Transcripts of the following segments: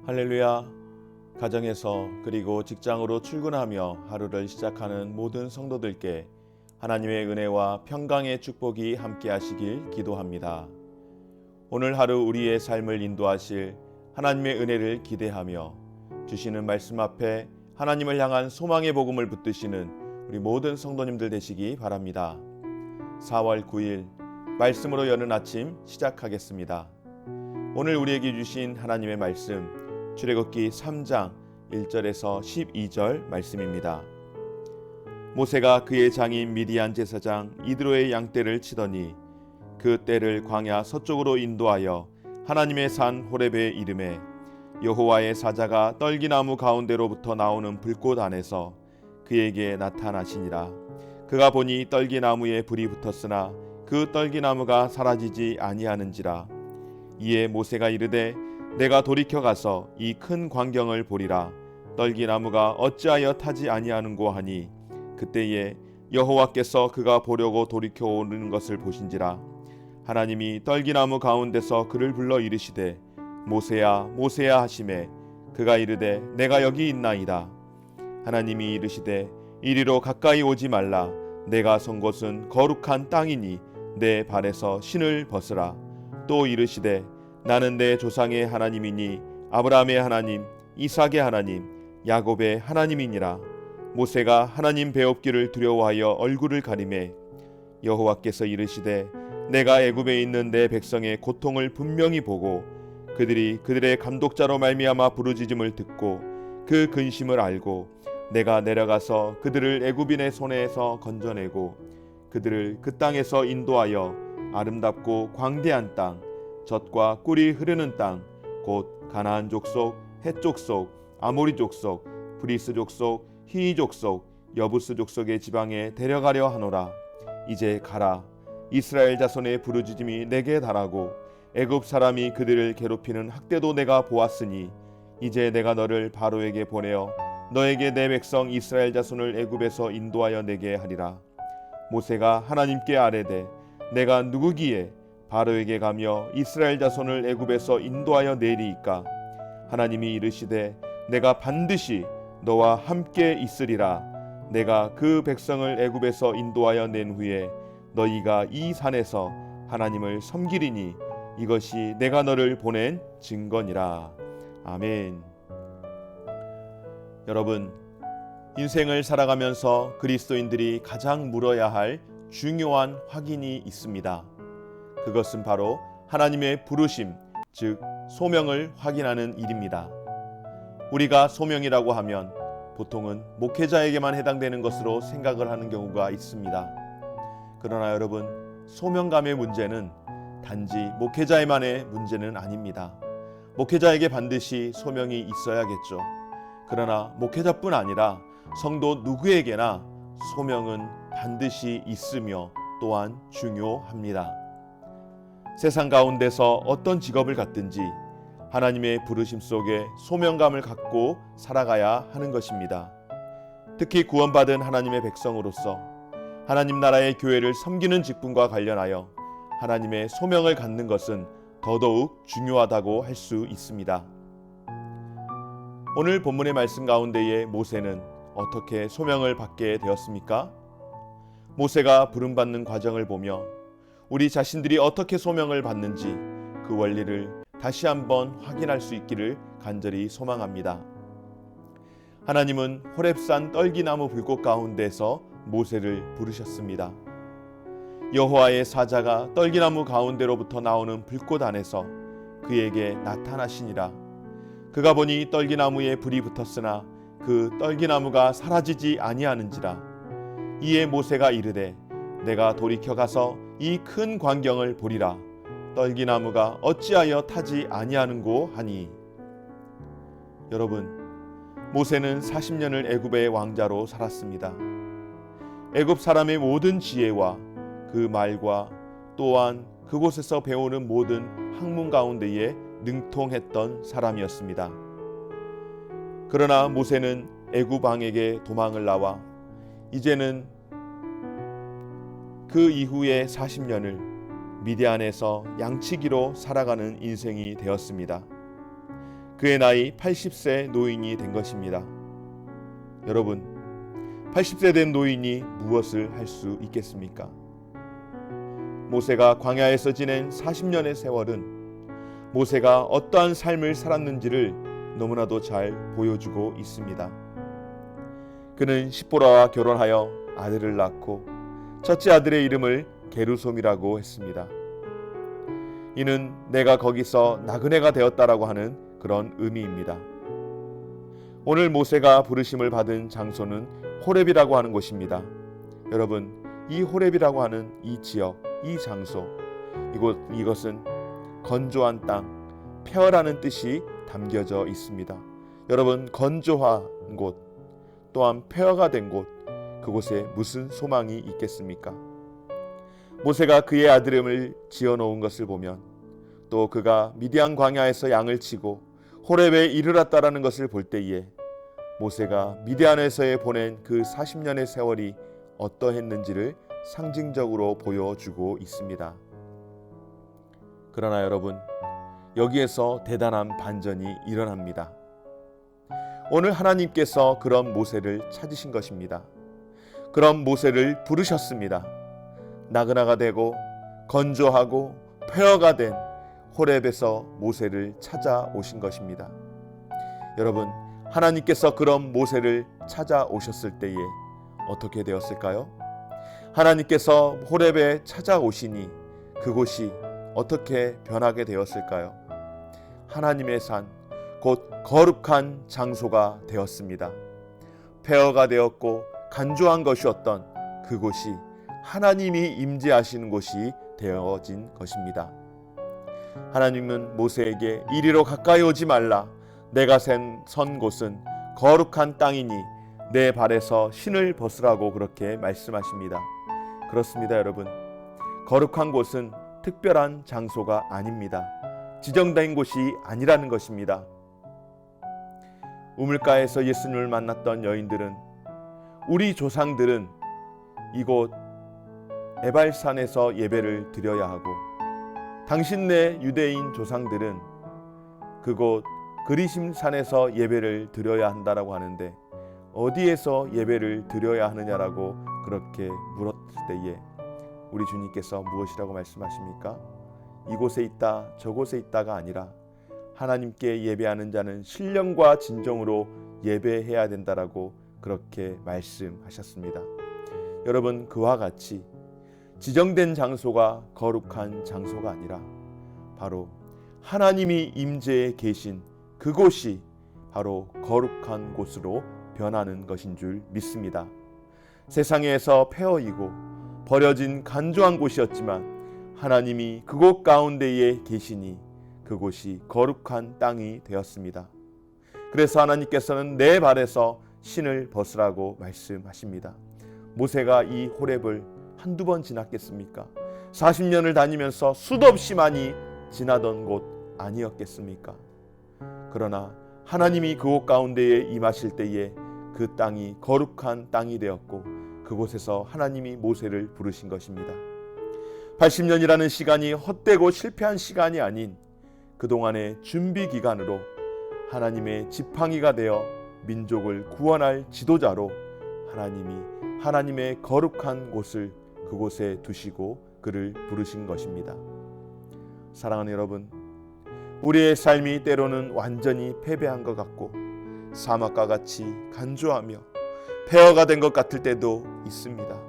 할렐루야. 가정에서 그리고 직장으로 출근하며 하루를 시작하는 모든 성도들께 하나님의 은혜와 평강의 축복이 함께 하시길 기도합니다. 오늘 하루 우리의 삶을 인도하실 하나님의 은혜를 기대하며 주시는 말씀 앞에 하나님을 향한 소망의 복음을 붙드시는 우리 모든 성도님들 되시기 바랍니다. 4월 9일 말씀으로 여는 아침 시작하겠습니다. 오늘 우리에게 주신 하나님의 말씀 출애굽기 3장 1절에서 12절 말씀입니다. 모세가 그의 장인 미디안 제사장 이드로의 양떼를 치더니 그 떼를 광야 서쪽으로 인도하여 하나님의 산 호렙에 이르매 여호와의 사자가 떨기나무 가운데로부터 나오는 불꽃 안에서 그에게 나타나시니라. 그가 보니 떨기나무에 불이 붙었으나 그 떨기나무가 사라지지 아니하는지라. 이에 모세가 이르되 내가 돌이켜 가서 이 큰 광경을 보리라. 떨기나무가 어찌하여 타지 아니하는고 하니 그때에 여호와께서 그가 보려고 돌이켜 오는 것을 보신지라. 하나님이 떨기나무 가운데서 그를 불러 이르시되 모세야 모세야 하시매 그가 이르되 내가 여기 있나이다. 하나님이 이르시되 이리로 가까이 오지 말라. 내가 선 곳은 거룩한 땅이니 내 발에서 신을 벗으라. 또 이르시되 나는 내 조상의 하나님이니 아브라함의 하나님, 이삭의 하나님, 야곱의 하나님이니라. 모세가 하나님 배웁기를 두려워하여 얼굴을 가리매 여호와께서 이르시되 내가 애굽에 있는 내 백성의 고통을 분명히 보고 그들이 그들의 감독자로 말미암아 부르짖음을 듣고 그 근심을 알고 내가 내려가서 그들을 애굽인의 손에서 건져내고 그들을 그 땅에서 인도하여 아름답고 광대한 땅 젖과 꿀이 흐르는 땅 곧 가나안 족속, 헷 족속, 아모리 족속, 브리스 족속, 히위 족속, 여부스 족속의 지방에 데려가려 하노라. 이제 가라. 이스라엘 자손의 부르짖음이 내게 달하고 애굽 사람이 그들을 괴롭히는 학대도 내가 보았으니 이제 내가 너를 바로에게 보내어 너에게 내 백성 이스라엘 자손을 애굽에서 인도하여 내게 하리라. 모세가 하나님께 아뢰되 내가 누구기에 바로에게 가며 이스라엘 자손을 애굽에서 인도하여 내리이까. 하나님이 이르시되 내가 반드시 너와 함께 있으리라. 내가 그 백성을 애굽에서 인도하여 낸 후에 너희가 이 산에서 하나님을 섬기리니 이것이 내가 너를 보낸 증거니라. 아멘. 여러분, 인생을 살아가면서 그리스도인들이 가장 물어야 할 중요한 확인이 있습니다. 그것은 바로 하나님의 부르심, 즉 소명을 확인하는 일입니다. 우리가 소명이라고 하면 보통은 목회자에게만 해당되는 것으로 생각을 하는 경우가 있습니다. 그러나 여러분, 소명감의 문제는 단지 목회자에만의 문제는 아닙니다. 목회자에게 반드시 소명이 있어야겠죠. 그러나 목회자뿐 아니라 성도 누구에게나 소명은 반드시 있으며 또한 중요합니다. 세상 가운데서 어떤 직업을 갖든지 하나님의 부르심 속에 소명감을 갖고 살아가야 하는 것입니다. 특히 구원받은 하나님의 백성으로서 하나님 나라의 교회를 섬기는 직분과 관련하여 하나님의 소명을 갖는 것은 더더욱 중요하다고 할 수 있습니다. 오늘 본문의 말씀 가운데에 모세는 어떻게 소명을 받게 되었습니까? 모세가 부름받는 과정을 보며 우리 자신들이 어떻게 소명을 받는지 그 원리를 다시 한번 확인할 수 있기를 간절히 소망합니다. 하나님은 호렙산 떨기나무 불꽃 가운데서 모세를 부르셨습니다. 여호와의 사자가 떨기나무 가운데로부터 나오는 불꽃 안에서 그에게 나타나시니라. 그가 보니 떨기나무에 불이 붙었으나 그 떨기나무가 사라지지 아니하는지라. 이에 모세가 이르되 내가 돌이켜 가서 이 큰 광경을 보리라. 떨기나무가 어찌하여 타지 아니하는고 하니. 여러분, 모세는 40년을 애굽의 왕자로 살았습니다. 애굽 사람의 모든 지혜와 그 말과 또한 그곳에서 배우는 모든 학문 가운데에 능통했던 사람이었습니다. 그러나 모세는 애굽 왕에게 도망을 나와 이제는 그 이후의 40년을 미디안에서 양치기로 살아가는 인생이 되었습니다. 그의 나이 80세 노인이 된 것입니다. 여러분, 80세 된 노인이 무엇을 할 수 있겠습니까? 모세가 광야에서 지낸 40년의 세월은 모세가 어떠한 삶을 살았는지를 너무나도 잘 보여주고 있습니다. 그는 십보라와 결혼하여 아들을 낳고 첫째 아들의 이름을 게르솜이라고 했습니다. 이는 내가 거기서 나그네가 되었다라고 하는 그런 의미입니다. 오늘 모세가 부르심을 받은 장소는 호렙이라고 하는 곳입니다. 여러분, 이 호렙이라고 하는 이 지역, 이 장소, 이것은 건조한 땅, 폐허라는 뜻이 담겨져 있습니다. 여러분, 건조한 곳, 또한 폐허가 된 곳, 그곳에 무슨 소망이 있겠습니까? 모세가 그의 아들임을 지어놓은 것을 보면, 또 그가 미디안 광야에서 양을 치고 호렙에 이르렀다라는 것을 볼 때에 모세가 미디안에서 보낸 그 40년의 세월이 어떠했는지를 상징적으로 보여주고 있습니다. 그러나 여러분, 여기에서 대단한 반전이 일어납니다. 오늘 하나님께서 그런 모세를 찾으신 것입니다. 그런 모세를 부르셨습니다. 나그나가 되고 건조하고 폐허가 된 호렙에서 모세를 찾아오신 것입니다. 여러분, 하나님께서 그런 모세를 찾아오셨을 때에 어떻게 되었을까요? 하나님께서 호렙에 찾아오시니 그곳이 어떻게 변하게 되었을까요? 하나님의 산, 곧 거룩한 장소가 되었습니다. 폐허가 되었고 간조한 것이었던 그곳이 하나님이 임재하시는 곳이 되어진 것입니다. 하나님은 모세에게 이리로 가까이 오지 말라. 내가 선 곳은 거룩한 땅이니 내 발에서 신을 벗으라고 그렇게 말씀하십니다. 그렇습니다, 여러분. 거룩한 곳은 특별한 장소가 아닙니다. 지정된 곳이 아니라는 것입니다. 우물가에서 예수님을 만났던 여인들은, 우리 조상들은 이곳 에발산에서 예배를 드려야 하고 당신네 유대인 조상들은 그곳 그리심산에서 예배를 드려야 한다라고 하는데 어디에서 예배를 드려야 하느냐라고 그렇게 물었을 때에 우리 주님께서 무엇이라고 말씀하십니까? 이곳에 있다 저곳에 있다가 아니라 하나님께 예배하는 자는 신령과 진정으로 예배해야 된다라고 그렇게 말씀하셨습니다. 여러분, 그와 같이 지정된 장소가 거룩한 장소가 아니라 바로 하나님이 임재해 계신 그곳이 바로 거룩한 곳으로 변하는 것인 줄 믿습니다. 세상에서 폐허이고 버려진 간조한 곳이었지만 하나님이 그곳 가운데에 계시니 그곳이 거룩한 땅이 되었습니다. 그래서 하나님께서는 내 발에서 신을 벗으라고 말씀하십니다. 모세가 이 호렙을 한두 번 지났겠습니까? 40년을 다니면서 수도 없이 많이 지나던 곳 아니었겠습니까? 그러나 하나님이 그곳 가운데에 임하실 때에 그 땅이 거룩한 땅이 되었고 그곳에서 하나님이 모세를 부르신 것입니다. 80년이라는 시간이 헛되고 실패한 시간이 아닌 그동안의 준비 기간으로 하나님의 지팡이가 되어 민족을 구원할 지도자로 하나님이 하나님의 거룩한 곳을 그곳에 두시고 그를 부르신 것입니다. 사랑하는 여러분, 우리의 삶이 때로는 완전히 패배한 것 같고 사막과 같이 간조하며 폐허가 된 것 같을 때도 있습니다.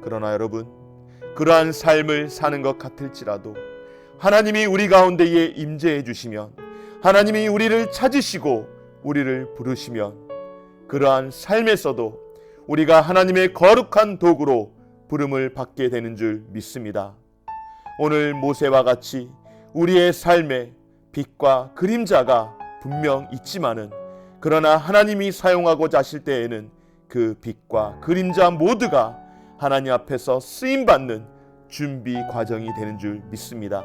그러나 여러분, 그러한 삶을 사는 것 같을지라도 하나님이 우리 가운데에 임재해 주시면, 하나님이 우리를 찾으시고 우리를 부르시면 그러한 삶에서도 우리가 하나님의 거룩한 도구로 부름을 받게 되는 줄 믿습니다. 오늘 모세와 같이 우리의 삶에 빛과 그림자가 분명 있지만은 그러나 하나님이 사용하고자 하실 때에는 그 빛과 그림자 모두가 하나님 앞에서 쓰임받는 준비 과정이 되는 줄 믿습니다.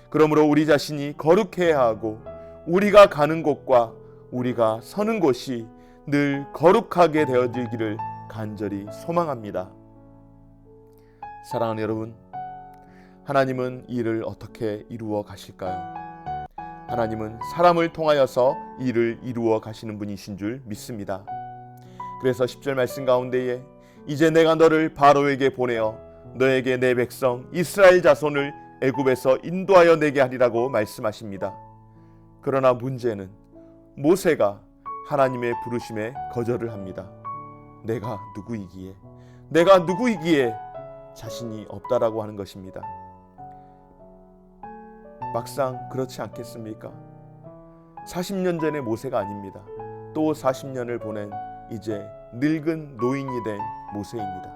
그러므로 우리 자신이 거룩해야 하고 우리가 가는 곳과 우리가 서는 곳이 늘 거룩하게 되어지기를 간절히 소망합니다. 사랑하는 여러분, 하나님은 이를 어떻게 이루어 가실까요? 하나님은 사람을 통하여서 일을 이루어 가시는 분이신 줄 믿습니다. 그래서 10절 말씀 가운데에 이제 내가 너를 바로에게 보내어 너에게 내 백성 이스라엘 자손을 애굽에서 인도하여 내게 하리라고 말씀하십니다. 그러나 문제는 모세가 하나님의 부르심에 거절을 합니다. 내가 누구이기에 자신이 없다라고 하는 것입니다. 막상 그렇지 않겠습니까? 40년 전의 모세가 아닙니다. 또 40년을 보낸 이제 늙은 노인이 된 모세입니다.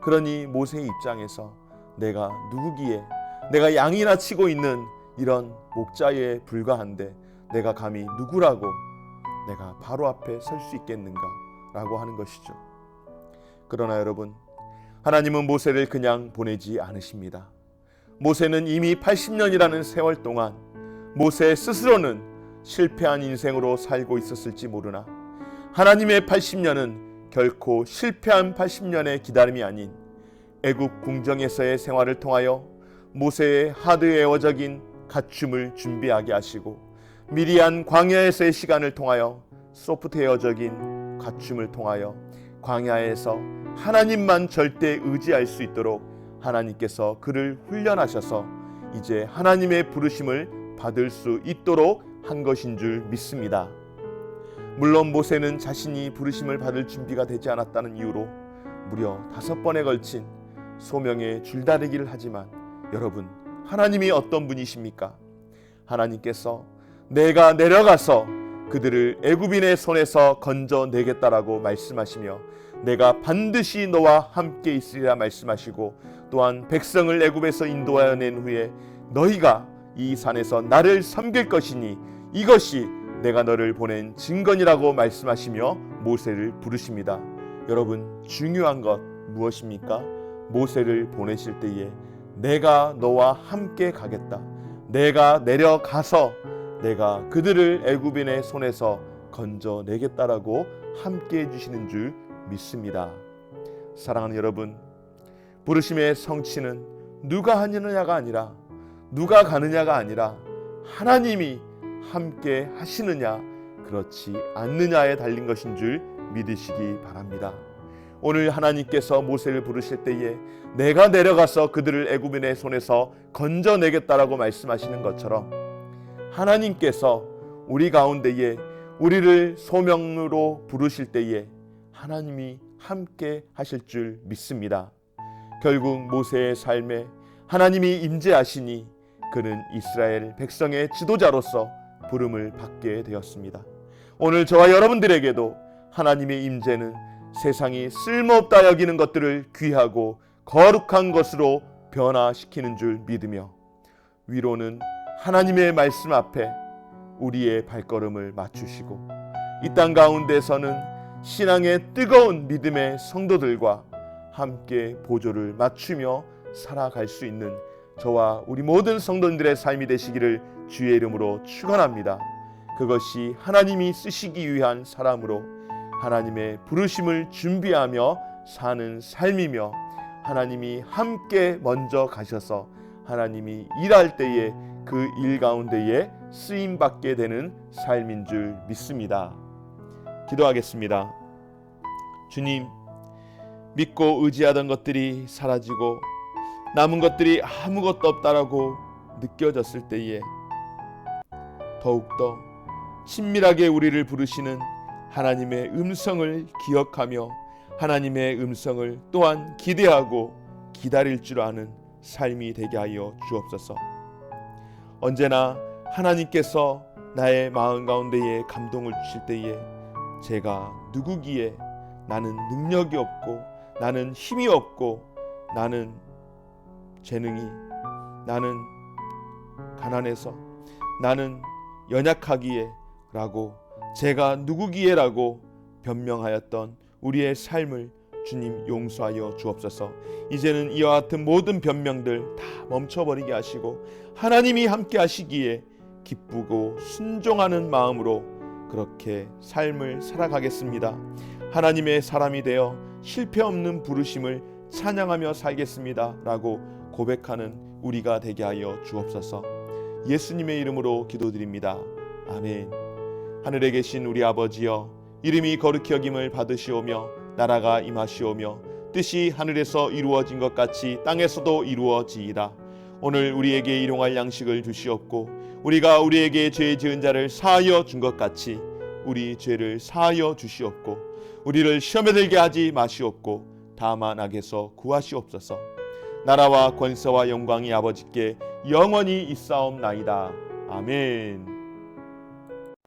그러니 모세의 입장에서 내가 누구기에, 내가 양이나 치고 있는 이런 목자에 불과한데 내가 감히 누구라고 내가 바로 앞에 설 수 있겠는가 라고 하는 것이죠. 그러나 여러분, 하나님은 모세를 그냥 보내지 않으십니다. 모세는 이미 80년이라는 세월 동안 모세 스스로는 실패한 인생으로 살고 있었을지 모르나 하나님의 80년은 결코 실패한 80년의 기다림이 아닌 애굽 궁정에서의 생활을 통하여 모세의 하드웨어적인 갖춤을 준비하게 하시고 미리한 광야에서의 시간을 통하여 소프트웨어적인 갖춤을 통하여 광야에서 하나님만 절대 의지할 수 있도록 하나님께서 그를 훈련하셔서 이제 하나님의 부르심을 받을 수 있도록 한 것인 줄 믿습니다. 물론 모세는 자신이 부르심을 받을 준비가 되지 않았다는 이유로 무려 5번에 걸친 소명의 줄다리기를 하지만 여러분, 하나님이 어떤 분이십니까? 하나님께서 내가 내려가서 그들을 애굽인의 손에서 건져내겠다라고 말씀하시며 내가 반드시 너와 함께 있으리라 말씀하시고 또한 백성을 애굽에서 인도하여 낸 후에 너희가 이 산에서 나를 섬길 것이니 이것이 내가 너를 보낸 증거니라고 말씀하시며 모세를 부르십니다. 여러분, 중요한 것 무엇입니까? 모세를 보내실 때에 내가 너와 함께 가겠다. 내가 내려가서 내가 그들을 애굽인의 손에서 건져내겠다라고 함께 해주시는 줄 믿습니다. 사랑하는 여러분, 부르심의 성취는 누가 하느냐가 아니라 누가 가느냐가 아니라 하나님이 함께 하시느냐 그렇지 않느냐에 달린 것인 줄 믿으시기 바랍니다. 오늘 하나님께서 모세를 부르실 때에 내가 내려가서 그들을 애굽인의 손에서 건져내겠다라고 말씀하시는 것처럼 하나님께서 우리 가운데에 우리를 소명으로 부르실 때에 하나님이 함께 하실 줄 믿습니다. 결국 모세의 삶에 하나님이 임재하시니 그는 이스라엘 백성의 지도자로서 부름을 받게 되었습니다. 오늘 저와 여러분들에게도 하나님의 임재는 세상이 쓸모없다 여기는 것들을 귀하고 거룩한 것으로 변화시키는 줄 믿으며 위로는 하나님의 말씀 앞에 우리의 발걸음을 맞추시고 이 땅 가운데서는 신앙의 뜨거운 믿음의 성도들과 함께 보조를 맞추며 살아갈 수 있는 저와 우리 모든 성도들의 삶이 되시기를 주의 이름으로 축원합니다. 그것이 하나님이 쓰시기 위한 사람으로 하나님의 부르심을 준비하며 사는 삶이며 하나님이 함께 먼저 가셔서 하나님이 일할 때에 그 일 가운데에 쓰임받게 되는 삶인 줄 믿습니다. 기도하겠습니다. 주님, 믿고 의지하던 것들이 사라지고 남은 것들이 아무것도 없다라고 느껴졌을 때에 더욱더 친밀하게 우리를 부르시는 하나님의 음성을 기억하며 하나님의 음성을 또한 기대하고 기다릴 줄 아는 삶이 되게 하여 주옵소서. 언제나 하나님께서 나의 마음 가운데에 감동을 주실 때에 제가 누구기에 나는 능력이 없고 나는 힘이 없고 나는 재능이 나는 가난해서 나는 연약하기에 라고 제가 누구기에 라고 변명하였던 우리의 삶을 주님 용서하여 주옵소서. 이제는 이와 같은 모든 변명들 다 멈춰버리게 하시고 하나님이 함께 하시기에 기쁘고 순종하는 마음으로 그렇게 삶을 살아가겠습니다. 하나님의 사람이 되어 실패 없는 부르심을 찬양하며 살겠습니다 라고 고백하는 우리가 되게 하여 주옵소서. 예수님의 이름으로 기도드립니다. 아멘. 하늘에 계신 우리 아버지여, 이름이 거룩히 여김을 받으시오며 나라가 임하시오며 뜻이 하늘에서 이루어진 것 같이 땅에서도 이루어지이다. 오늘 우리에게 일용할 양식을 주시옵고 우리가 우리에게 죄 지은 자를 사하여 준 것 같이 우리 죄를 사하여 주시옵고 우리를 시험에 들게 하지 마시옵고 다만 악에서 구하시옵소서. 나라와 권세와 영광이 아버지께 영원히 있사옵나이다. 아멘.